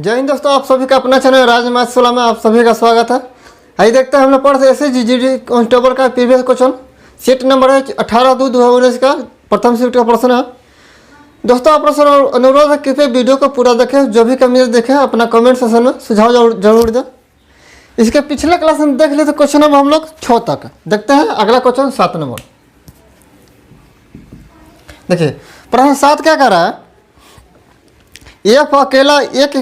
जय हिंद दोस्तों, आप सभी का अपना चैनल राजमाचला में आप सभी का स्वागत है। आइए देखते हैं हम लोग पढ़ते ऐसे जीडी कांस्टेबल का प्रीवियस क्वेश्चन। सेट नंबर है 18/2/2019 का प्रथम शिफ्ट का प्रश्न है। दोस्तों आप प्रश्न अनुरोध है कृपया वीडियो को पूरा देखें, जो भी कमी देखें अपना कमेंट सेक्शन में सुझाव जरूर दें। इसके पिछले क्लास में देख लेते क्वेश्चन नंबर हम लोग 6 तक देखते हैं। अगला क्वेश्चन 7 नंबर देखिए। प्रश्न 7 क्या कर रहा है, एफ अकेला एक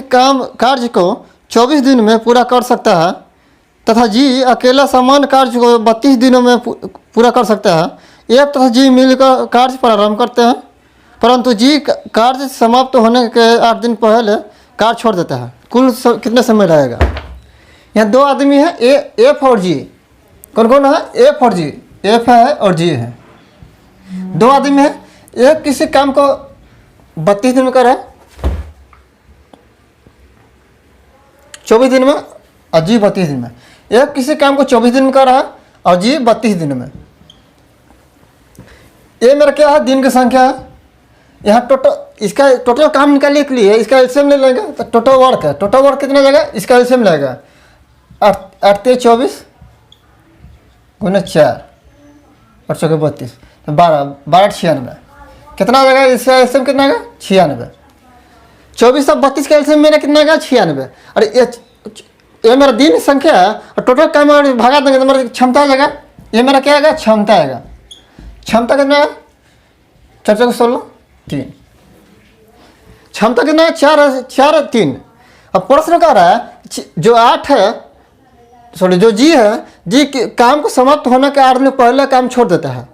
कार्य को 24 दिन में पूरा कर सकता है तथा जी अकेला समान कार्य को 32 दिनों में पूरा कर सकता है। एफ तथा जी मिलकर कार्य प्रारंभ करते हैं, परंतु जी कार्य समाप्त होने के 8 दिन पहले कार्य छोड़ देता है। कुल कितना समय लगेगा? यहाँ 2 आदमी है, एफ और जी। कौन कौन है? एफ और जी। एफ है और जी है, 2 आदमी है। एक किसी काम को 32 दिन में करे, 24 दिन में, और जी 32 दिन में। एक किसी काम को 24 दिन में कर रहा है और जी 32 दिन में। ये मेरा क्या है? दिन की संख्या है। यहाँ टोटल इसका टोटल काम निकालने के लिए इसका एलसीएम ले लेंगे तो टोटल वर्क है। टोटल वर्क कितना जाएगा? इसका एलसीएम लगेगा 8 × 24 × 4 और 4 × 32 तो 12 96 कितना आ जाएगा? इसका एलसीएम कितना आएगा? 96। 24 और 32 का एलसीएम मेरा कितना आएगा? 96। और ये मेरा दिन संख्या है और टोटल काम भागा देंगे तो मेरा क्षमता आ जाएगा। ये मेरा क्या आएगा? क्षमता आएगा। क्षमता कितना है? 4 × 16 3। क्षमता कितना है? 4 × 3। अब प्रश्न कह रहा है जो 8 है, सॉरी जो जी है, जी काम को समाप्त होने के 8 दिन पहले काम छोड़ देता है।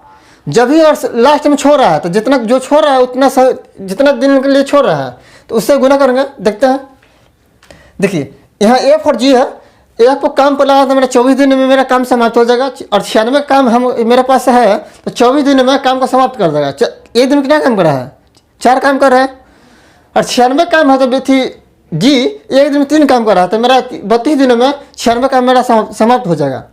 जब भी और लास्ट में छोड़ रहा है तो जितना जो छोड़ रहा है उतना जितना दिन के लिए छोड़ रहा है तो उससे गुना करेंगे। देखते हैं। देखिए यहाँ एफ और जी है। एफ को काम पर लगा तो मेरा 24 दिन में मेरा काम समाप्त हो जाएगा और 96 काम हम मेरे पास है तो 24 दिन में काम को समाप्त कर देगा। एक दिन कितना काम कर रहा है? 4 काम कर रहा है। और 96 काम है तो थी जी एक दिन में 3 काम कर रहा है तो मेरा 32 दिनों में 96 काम मेरा समाप्त हो जाएगा।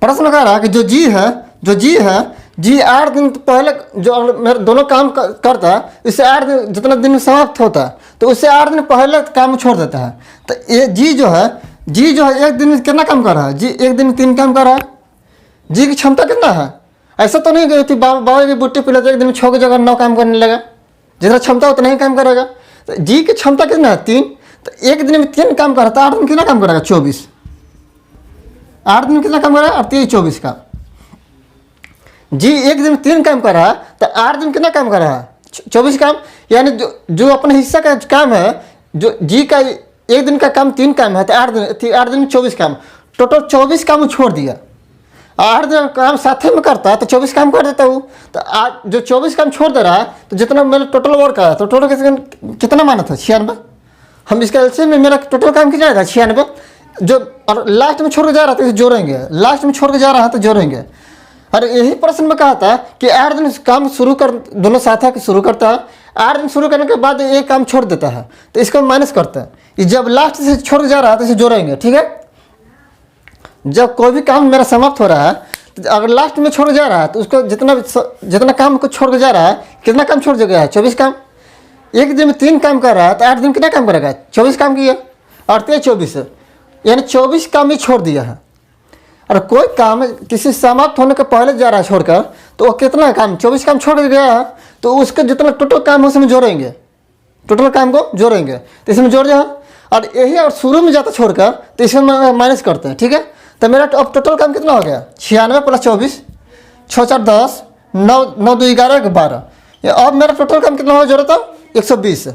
प्रश्न कह रहा है कि जो जी है जी 8 दिन पहले जो मेरे दोनों काम करता है इससे 8 दिन जितना दिन में समाप्त होता है तो उससे 8 दिन पहले काम छोड़ देता है। तो ये जी जो है एक दिन में कितना काम कर रहा है? जी एक दिन में 3 काम कर रहा है। जी की क्षमता कितना है? ऐसा तो नहीं गई थी बाबा की बुट्टी पिला तो एक दिन में 6 की जगह 9 काम करने लगा। जितना क्षमता उतना ही काम करेगा। तो जी की क्षमता कितना है? 3। तो एक दिन में 3 काम कर रहा था, 8 दिन कितना काम करेगा? 24। 8 दिन कितना काम कर रहा है? 3 × 24 का। जी एक दिन में 3 काम कर रहा है तो 8 दिन कितना काम कर रहा है? 24 काम। यानी जो अपने हिस्सा का काम है, जो जी का एक दिन का काम 3 काम है तो 8 दिन में 24 काम। टोटल 24 काम छोड़ दिया। 8 दिन काम साथ में करता है तो 24 काम कर देता हूँ। तो आज जो 24 काम छोड़ दे रहा है तो जितना मेरा टोटल वर्क है तो टोटल कितना माना था? 96। हम इसका एलसीएम में मेरा टोटल काम कितना आएगा? 96। जो और लास्ट में छोड़ के जा रहा था जोड़ेंगे, लास्ट में छोड़ के जा रहा है तो जोड़ेंगे। और यही प्रश्न में कहा था कि 8 दिन काम शुरू कर दोनों साथ है शुरू करता है, 8 दिन शुरू करने के बाद एक काम छोड़ देता है तो इसको माइनस करते हैं। जब लास्ट से छोड़ के जा रहा है तो इसे जोड़ेंगे। ठीक है। जब कोई भी काम मेरा समाप्त हो रहा है तो अगर लास्ट में छोड़ जा रहा है तो उसको जितना काम को छोड़ के जा रहा है, कितना काम छोड़ गया है? 24 काम। एक दिन में 3 काम कर रहा है तो 8 दिन कितना काम करेगा? 24 काम किया और 24 यानी 24 काम ही छोड़ दिया है। और कोई काम किसी समाप्त होने के पहले जा रहा है छोड़कर तो वो कितना काम 24 काम छोड़ गया है तो उसका जितना टोटल काम है उसमें जोड़ेंगे। टोटल काम को जोड़ेंगे तो इसमें जोड़ जाओ। और यही और शुरू में जाता छोड़कर तो इसमें माइनस करते हैं। ठीक है। तो मेरा अब टोटल काम कितना हो गया? 96 + 24 6 × 4 = 10 9 9 2 11 12। अब मेरा टोटल काम कितना हो जोड़ा था? 120।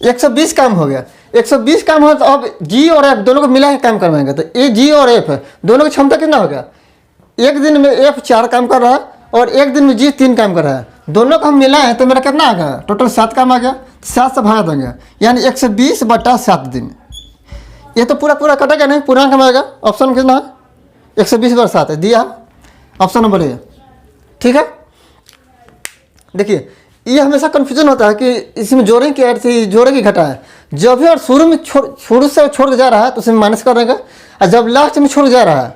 120 काम हो गया। 120 काम हो तो अब जी और एफ दोनों को मिला के काम करवाएंगे तो ये जी और एफ है दोनों की क्षमता कितना हो गया? एक दिन में एफ 4 काम कर रहा है और एक दिन में जी 3 काम कर रहा है। दोनों को हम मिलाएं तो मेरा कितना आ गया? टोटल 7 काम आ गया। 7 से भागा देंगे यानी 120/7 दिन। ये तो पूरा कटेगा नहीं, पूरा कम आएगा। ऑप्शन कितना है? 120/7 है दिया ऑप्शन नंबर ए। ठीक है। देखिए ये हमेशा कन्फ्यूजन होता है कि इसमें जोड़ें कि अर्थ जोड़े की घटा है। जब भी और शुरू से छोड़ के जा रहा है तो उसमें माइनस कर देंगे। और जब लास्ट में छोड़ जा रहा है,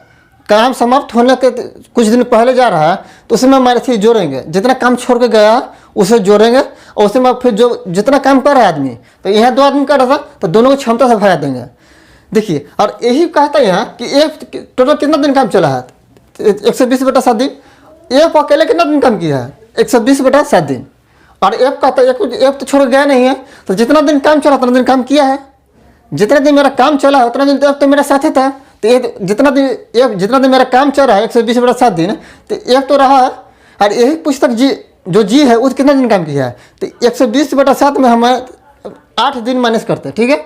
काम समाप्त होने के कुछ दिन पहले जा रहा है तो उसमें माइनस जोड़ेंगे। जितना काम छोड़ के गया उसे जोड़ेंगे और उसी में फिर जो जितना काम कर रहा है आदमी, तो यहाँ 2 आदमी कर रहा था तो दोनों को क्षमता से भगा देंगे। देखिए, और यही कहता है यहाँ कि एक टोटल कितना दिन काम चला है, 120/7 दिन। एक अकेले कितना दिन काम किया है, 120/7 दिन। और एक कहता है एक तो छोड़ गया नहीं है, तो जितना दिन काम चला उतना दिन काम किया है। जितना दिन मेरा काम चला है उतना दिन तो मेरा साथ ही था। तो एक जितना दिन मेरा काम चल रहा है 120/7 दिन, तो एक तो रहा है। और यही पुस्तक जी है उस कितना दिन काम किया है, तो 120/7 में हम 8 दिन माइनस करते हैं। ठीक है,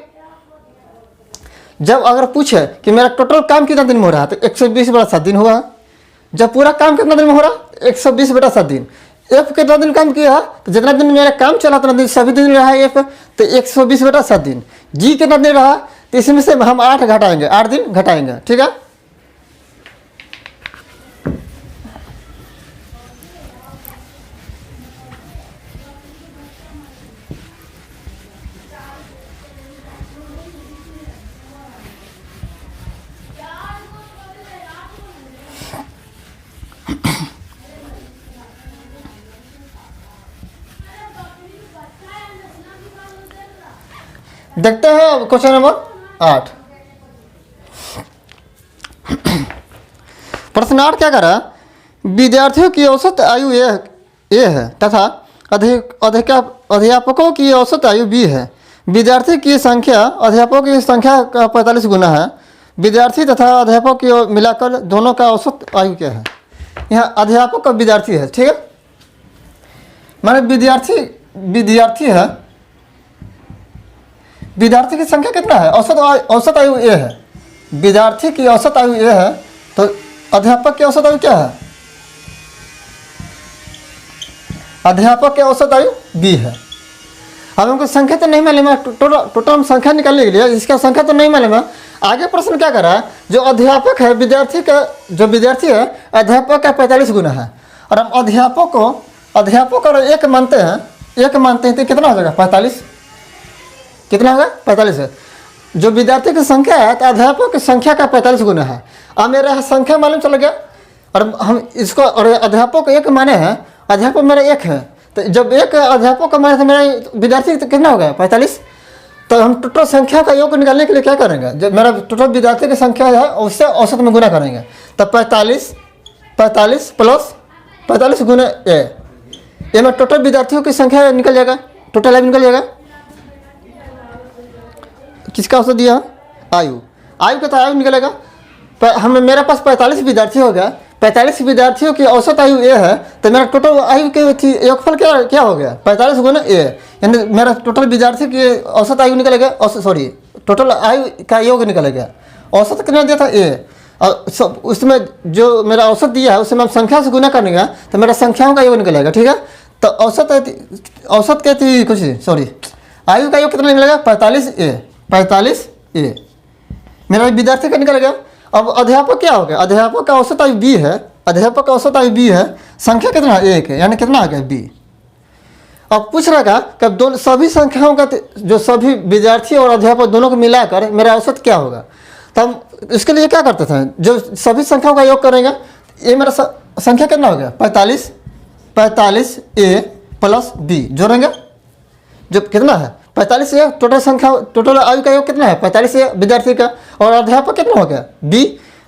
जब अगर पूछे कि मेरा टोटल काम कितना दिन में हो रहा है, तो 120/7 दिन हुआ। जब पूरा काम कितना दिन में हो रहा है, 120/7 दिन। एफ कितना दिन काम किया है, तो जितना दिन मेरा काम चला उतना दिन सभी दिन रहा है एफ, तो 120/7 दिन। जी कितना दिन रहा, तो इसमें से हम 8 घटाएंगे, 8 दिन घटाएंगे। ठीक है, देखते हैं क्वेश्चन नंबर 8। प्रश्न 8 क्या करा, विद्यार्थियों की औसत आयु ए है तथा अध्यापकों की औसत आयु बी है। विद्यार्थी की संख्या अध्यापकों की संख्या का 45 गुना है। विद्यार्थी तथा अध्यापक की मिलाकर दोनों का औसत आयु क्या है। यहाँ अध्यापक और विद्यार्थी है। ठीक है, माने विद्यार्थी है, विद्यार्थी की संख्या कितना है, औसत आयु ए है। विद्यार्थी की औसत आयु ए है, तो अध्यापक की औसत आयु क्या है, अध्यापक की औसत आयु बी है। अब हमको संख्या तो नहीं मालूम है, टोटल हम संख्या निकालने के लिए इसका संख्या तो नहीं मालूम है। आगे प्रश्न क्या कर रहा है, जो अध्यापक है जो विद्यार्थी है अध्यापक का 45 गुना है। और हम अध्यापक और एक मानते हैं तो कितना हो जाएगा, 45। कितना होगा, 45 है। जो विद्यार्थी की संख्या है तो अध्यापक की संख्या का 45 गुना है। अब मेरा संख्या मालूम चल गया, और हम इसको और अध्यापक एक माने हैं, अध्यापक मेरा एक है, तो जब एक अध्यापक का माने तो मेरा विद्यार्थी तो कितना हो गया, 45। तो हम टोटल संख्या का योग निकालने के लिए क्या करेंगे, जब मेरा टोटल विद्यार्थी की संख्या है उससे औसत में गुना करेंगे। तो 45 प्लस 45 गुना ए में टोटल विद्यार्थियों की संख्या निकल जाएगा, टोटल आयु निकल जाएगा। किसका औसत दिया, आयु का तो आयु निकलेगा। मेरे पास 45 विद्यार्थी हो गया, 45 विद्यार्थियों की औसत आयु ए है, तो मेरा टोटल आयु के योगफल क्या हो गया, 45 गुना ए, यानी मेरा टोटल विद्यार्थी की औसत आयु निकलेगा, टोटल आयु का योग निकलेगा। औसत कितना दिया था ए, और उसमें जो मेरा औसत दिया है उसमें हम संख्या से गुना करेंगे तो मेरा संख्याओं का योग निकलेगा। ठीक है, तो औसत कहती आयु का योग कितना निकलेगा, 45 ए मेरा विद्यार्थी का निकल गया। अब अध्यापक क्या हो गया, अध्यापक का औसत आयु बी है, संख्या कितना है, 1 है, यानी कितना आ गया, बी। अब पूछ रहा कि दोनों सभी संख्याओं का जो सभी विद्यार्थी और अध्यापक दोनों को मिलाकर मेरा औसत क्या होगा। तो हम इसके लिए क्या करते थे, जो सभी संख्याओं का योग करेंगे, ये मेरा संख्या कितना हो गया, 45 ए प्लस बी जोड़ेंगे, जो कितना है 45 है। टोटल आयु का योग कितना है, 45 है विद्यार्थी का, और अध्यापक कितना हो गया, बी,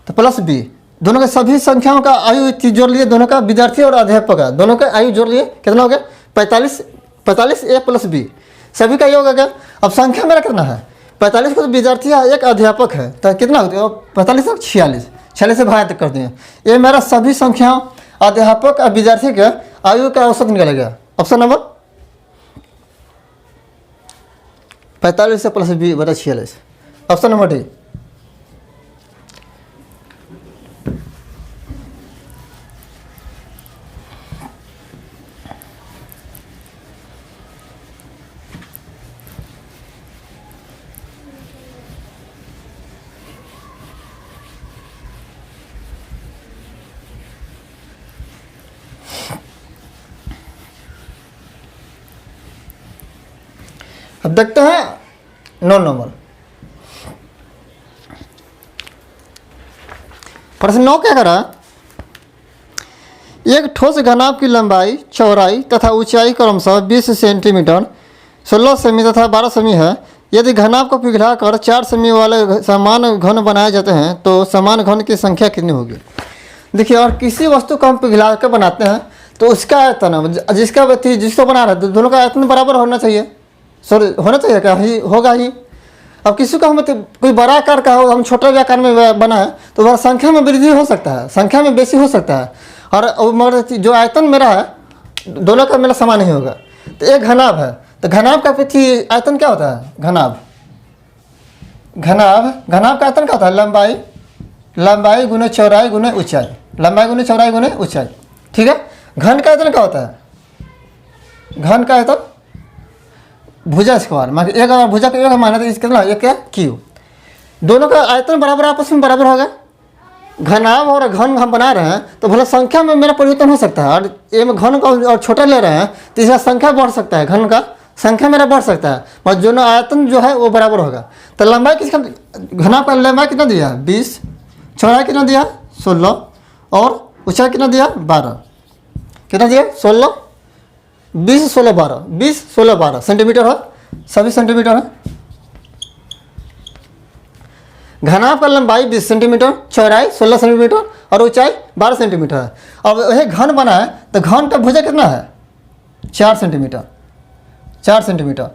तो प्लस बी। दोनों के सभी संख्याओं का आयु जोड़ लिए, दोनों का विद्यार्थी और अध्यापक का दोनों का आयु जोड़ लिए, कितना हो गया, 45 ए प्लस बी, सभी का योग आ गया। अब संख्या मेरा कितना है, 45 को तो विद्यार्थी है, एक अध्यापक है, तो कितना होता है 45 और 46 से भाग कर दिए। ये मेरा सभी संख्याओं अध्यापक और विद्यार्थी के आयु का औसत निकलेगा। ऑप्शन नंबर 45 से प्लस बी बटा 46, ऑप्शन नंबर डी। अब देखते हैं 9 नंबर प्रश्न। 9 क्या करा, एक ठोस घनाभ की लंबाई, चौड़ाई तथा ऊंचाई क्रमशः 20 सेंटीमीटर, 16 सेमी तथा 12 सेमी है। यदि घनाभ को पिघलाकर 4 सेमी वाले समान घन बनाए जाते हैं तो समान घन की संख्या कितनी होगी? देखिए, और किसी वस्तु को हम पिघला कर बनाते हैं तो उसका आयतन, जिसको बना रहे हैं दोनों का आयतन बराबर होना चाहिए। सॉरी, होना चाहिए क्या? ही होगा ही। अब किसी को हम कोई बड़ा आकार का हो, हम छोटे आकार में बना है तो वह संख्या में वृद्धि हो सकता है, संख्या में बेसी हो सकता है, और मगर जो आयतन मेरा है दोनों का मेरा समान नहीं होगा। तो एक घनाभ है, तो घनाभ का आयतन क्या होता है? घनाभ का आयतन क्या होता है? लंबाई गुने चौड़ाई गुने ऊंचाई, लंबाई गुने चौड़ाई गुने ऊंचाई। ठीक है। घन का आयतन क्या होता है? घन का आयतन भुजा स्क्वायर, मान एक अगर भुजा का एक माना तो इसका एक क्या? क्यू। दोनों का आयतन बराबर आपस में बराबर होगा। घनाभ और घन हम बना रहे हैं तो भले संख्या में मेरा परिवर्तन हो सकता है, और ये में घन का और छोटा ले रहे हैं तो इसका संख्या बढ़ सकता है, घन का संख्या मेरा बढ़ सकता है, और दोनों आयतन जो है वो बराबर होगा। तो लंबाई किसका? घनाभ का लंबाई कितना दिया? 20, चौड़ाई कितना दिया? 16, और ऊंचाई कितना दिया? 12। कितना दिया? 16, 20, 16, 12, 20, 16, 12 सेंटीमीटर है, सभी सेंटीमीटर है। घनाभ का लंबाई 20 सेंटीमीटर, चौड़ाई 16 सेंटीमीटर और ऊंचाई 12 सेंटीमीटर है। अब यह घन बना है तो घन का भुजा कितना है? 4 सेंटीमीटर, 4 सेंटीमीटर।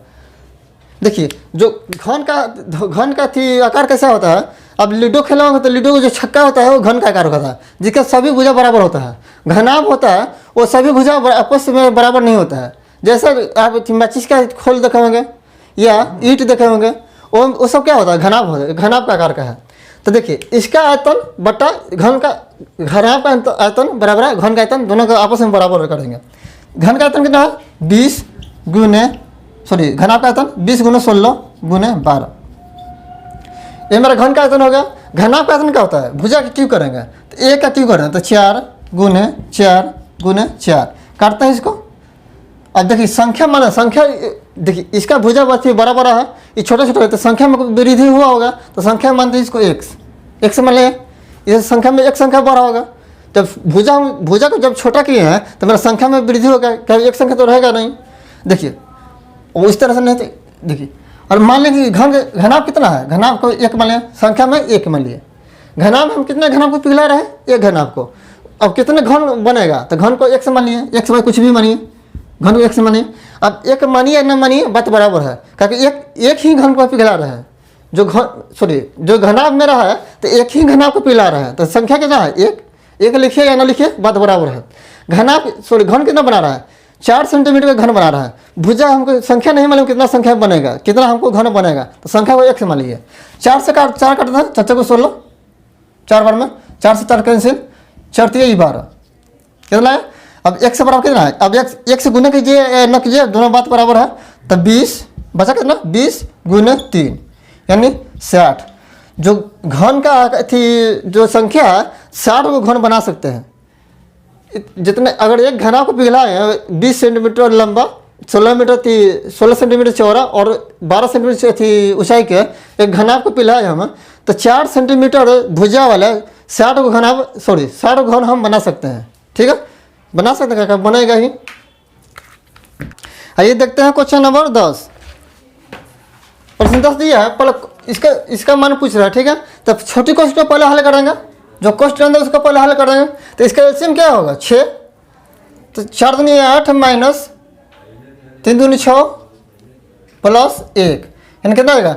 देखिए, जो घन का आकार कैसा होता है? अब लूडो खेला होगा तो लूडो का जो छक्का होता है वो घन का आकार होता है, जिसका सभी भुजा बराबर होता है। घनाभ होता है वो सभी भुजा आपस में बराबर नहीं होता है। जैसा आप माचिस का खोल देखे होंगे या ईंट देखे होंगे, वो सब क्या होता है? घनाभ का आकार का है। तो देखिए, इसका आयतन बटा घनाभ का आयतन बराबर है घन का आयतन, दोनों का आपस में बराबर करेंगे। घन का आयतन कितना है? 20 गुने घनाभ का आयतन 20 गुने 16 गुने 12। ये मेरा घन का आयतन हो गया। घनाभ का आयतन क्या होता है? भुजा का क्यों करेंगे तो एक का क्यों करेंगे तो 4 गुने 4 गुने 4 काटते हैं इसको। अब देखिए संख्या माना, संख्या देखिए इसका भुजा बराबर है, ये छोटा छोटा है तो संख्या में वृद्धि हुआ होगा, तो संख्या मानते हैं इसको x मान लिया। इस संख्या में एक संख्या बड़ा होगा, जब भुजा को जब छोटा किए हैं तो मेरा संख्या में वृद्धि होगा, कभी एक संख्या तो रहेगा नहीं। देखिए वो इस तरह से नहीं, देखिए और मान लें कि घनाभ कितना है? घनाभ को 1 मान लिया, संख्या में 1 मान लिए। घनाभ हम कितने घनाभ को पिघला रहे हैं? 1 घनाभ को। अब कितने घन बनेगा तो घन को 1 से मान लिए, 1 से कुछ भी मानिए, घन को 1 से मानिए। अब 1 मानिए या न मानिए बात बराबर है, क्योंकि एक ही घन को पिघला रहे हैं। जो घनाभ मेरा है तो एक ही घनाभ को पिघला रहे हैं, तो संख्या कितना है? 1 लिखिए या न लिखिए बात बराबर है। घन कितना बना रहा है? 4 सेंटीमीटर का घन बना रहा है। भुजा हमको संख्या नहीं मालूम कितना संख्या बनेगा, कितना हमको घन बनेगा, तो संख्या को 1 से मान लीजिए। 4 से 4 काटता है, 4 को 16, 4 बार में 4 से 4 कैंसिल, 4 3 12 कितना है? अब 1 से बराबर कितना है? अब 1 से गुने कीजिए न कीजिए, दोनों बात बराबर है, तो 20 बचा कितना? 20 गुने 3 यानी 60। जो घन का जो संख्या है 60 को घन बना सकते हैं। जितने अगर एक घनाभ को पिघलाए हैं 20 सेंटीमीटर लंबा, 16 सेंटीमीटर चौड़ा और 12 सेंटीमीटर ऊंचाई के एक घनाभ को पिघलाए हम, तो 4 सेंटीमीटर भुजा वाले 60 घन हम बना सकते हैं। ठीक है, बना सकते हैं, क्या बनेगा ही। आइए देखते हैं क्वेश्चन नंबर 10। प्रश्न 10 दिया है, पहले इसका मान पूछ रहा है। ठीक है, तब छोटी क्वेश्चन को पहले हल करेंगे, जो क्वेश्चन है उसको पहले हल करेंगे। तो इसका एलसीएम क्या होगा? 6, तो 4 दूनी 8 माइनस 3 दूनी 6 प्लस 1 यानी कितना आएगा?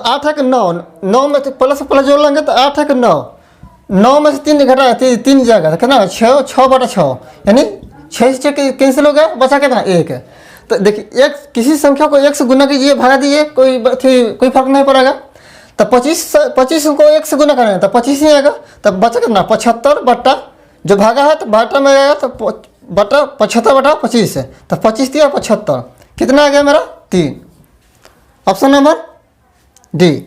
8 है कि 9 में तो प्लस जोड़ लेंगे तो 8 है कि 9 में से 3 घटा 3 जाएगा तो कितना? 6 बटा 6 यानी 6 से 6 कैंसिल हो गया, बचा कितना? 1 है। तो देखिए किसी संख्या को 1 से गुना कीजिए, भागा दीजिए, कोई फर्क नहीं पड़ेगा। तो 25 को 1 से गुना करेंगे तो 25 ही आएगा, तब बचा कितना? 75 बट्टा जो भागा है तो बाटा में आएगा तो बटा 75 बटा 25 है, तो 25 दिया 75 कितना आ गया मेरा? 3। Option number D.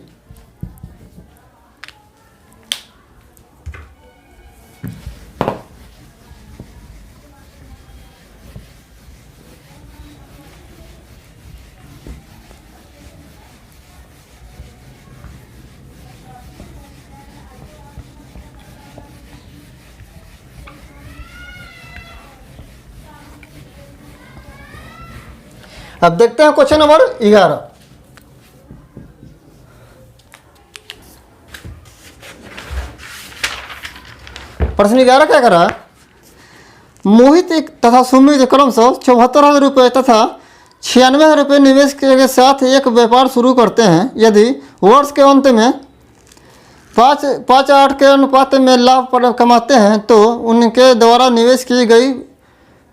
अब देखते हैं क्वेश्चन नंबर 11। प्रश्न 11 क्या कर रहा है? मोहित तथा सुमित क्रमशः 74,000 रुपये तथा 96,000 रुपये निवेश के साथ एक व्यापार शुरू करते हैं। यदि वर्ष के अंत में 5-8 के अनुपात में लाभ कमाते हैं तो उनके द्वारा निवेश की गई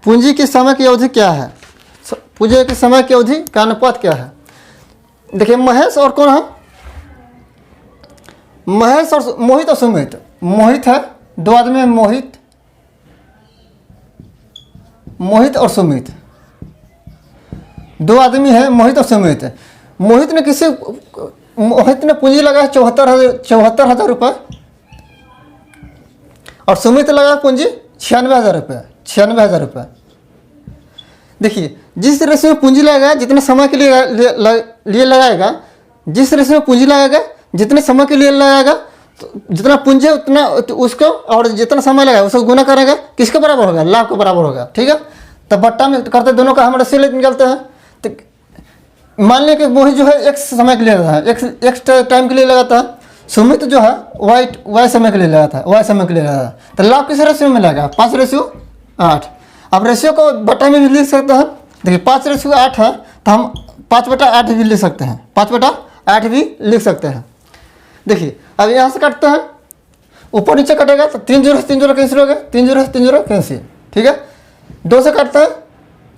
पूंजी की समय की अवधि क्या है? पूंजी की समय की अवधि का अनुपात क्या है? देखिए महेश और कौन है? महेश और मोहित और सुमित। मोहित है, दो आदमी है, मोहित और सुमित, दो आदमी है, मोहित और सुमित। मोहित ने पूंजी लगाया 74,000 रुपये और सुमित लगाया पूंजी 96,000 रुपये। 96,000 रुपये। देखिए जिस तरह से पूंजी लगाएगा जितने समय के लिए लगाएगा, जिस तरह से पूंजी लगाएगा जितने समय के लिए लगाएगा, तो जितना पूंजी उतना तो उसको, और जितना समय लगाएगा उसको गुना करेगा, किसके बराबर होगा? लाभ के बराबर होगा। ठीक है, तो बट्टा में करते दोनों का हम रेशियो निकलते हैं। तो मान लिया कि मोहित जो है x समय के लिए लगाता है, x टाइम के लिए लगाता है। सुमित जो है y समय के लिए लगाता है, y समय के लिए लगाता है। तो लाभ किस रेशियो में लगेगा? 5:8। अब रेशियो को बट्टा में भी लिख सकते हैं। देखिए 5:8 है तो हम 5/8 भी लिख सकते हैं, 5/8 भी लिख सकते हैं। देखिए अब यहाँ से काटते हैं, ऊपर नीचे कटेगा तो 3 0 3 0 कैंसिल हो गया, 3 0 3 0 कैंसिल। ठीक है, 2 से काटते हैं,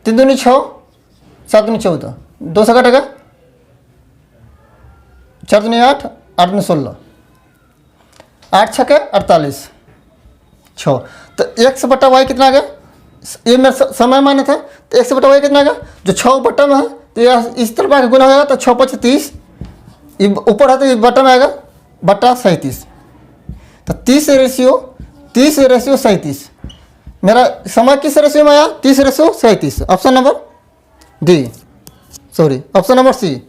3 दूनी 6, 7 दूनी 14, 2 से कटेगा, 4 दूनी 8, 8 दूनी 16, 8 6 48, 6। तो x/y कितना आ गया? ये मेरा समय माने था, तो x/y कितना आ गया? जो 6 बट्टा में है तो इस तरफ आके गुना होगा तो 6×5 30, ऊपर है तो बट्टा में आएगा बट्टा 37। तो 30:37। मेरा समय किस रेशियो में आया? 30:37। Option number D, sorry option number C.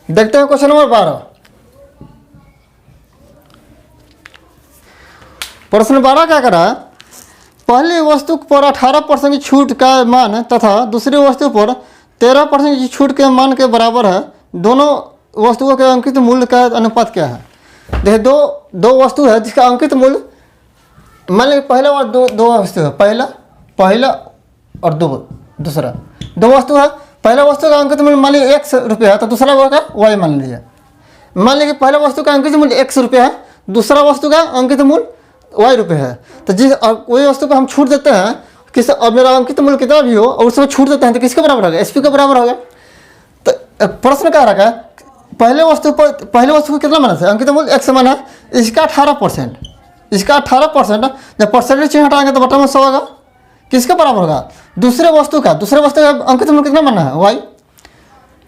देखते हैं क्वेश्चन नंबर 12। प्रश्न 12 क्या कर रहा है? पहली वस्तु पर 18% की छूट का मान तथा दूसरी वस्तु पर 13% की छूट के मान के बराबर है। दोनों वस्तुओं के अंकित मूल्य का अनुपात क्या है? देखिए दो वस्तु है जिसका अंकित मूल्य, मान लीजिए पहला और दो वस्तु है, पहला और दूसरा दो वस्तु है। पहला वस्तु का अंकित मूल्य मान लीजिए x रुपये है तो दूसरा का y मान लीजिए। मान लीजिए पहला वस्तु का अंकित मूल्य x रुपये है, दूसरा वस्तु का अंकित मूल्य y रुपये है। तो जिस कोई वस्तु को हम छूट देते हैं किस, और मेरा अंकित मूल्य कितना भी हो और उसमें छूट देते हैं तो किसके बराबर होगा? SP के बराबर होगा। तो प्रश्न क्या रखा है? पहले वस्तु को कितना माना था? अंकित मूल्य x माना, इसका 18%, इसका 18%। जब परसेंटेज चिन्ह हटाएंगे तो बटा में 100 होगा, किसके बराबर होगा? दूसरे वस्तु का अंकित मूल्य कितना माना है? y।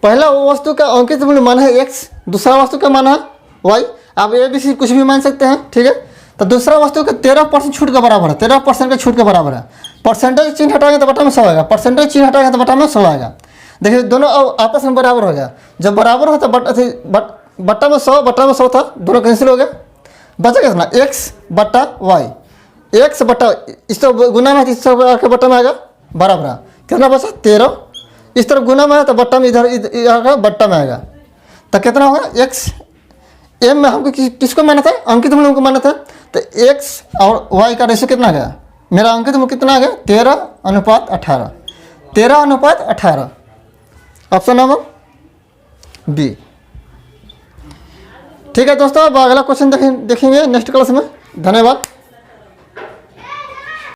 पहला वस्तु का अंकित मूल्य माना है x, दूसरा वस्तु का माना है y। आप ABC कुछ भी मान सकते हैं। ठीक है, तो दूसरा वस्तु का 13% छूट के बराबर है, 13% का छूट के बराबर है। परसेंटेज चिन्ह हटाएंगे तो बटा में 100 आएगा, परसेंटेज चिन्ह हटाएंगे तो बटा में 100 आएगा। देखिए दोनों आपस में बराबर हो गया। जब बराबर हो तो बट्टा में 100 था, दोनों कैंसिल हो गया। बचा कितना? x/y। इस तरफ गुना में है, इस तरफ के बट्टा में आएगा बराबर। कितना बचा? 13। इस तरफ गुना में है तो बट्टा में इधर बट्टा में आएगा। तो कितना होगा? x m में हमको किसको माना था? अंकित मूल्य को माना था। तो x और y का रेशियो कितना आ गया? मेरा अंकित मूल्य कितना आ गया? 13:18। 13:18। Option number B. ठीक है दोस्तों, अब अगला क्वेश्चन देखेंगे नेक्स्ट क्लास में। धन्यवाद।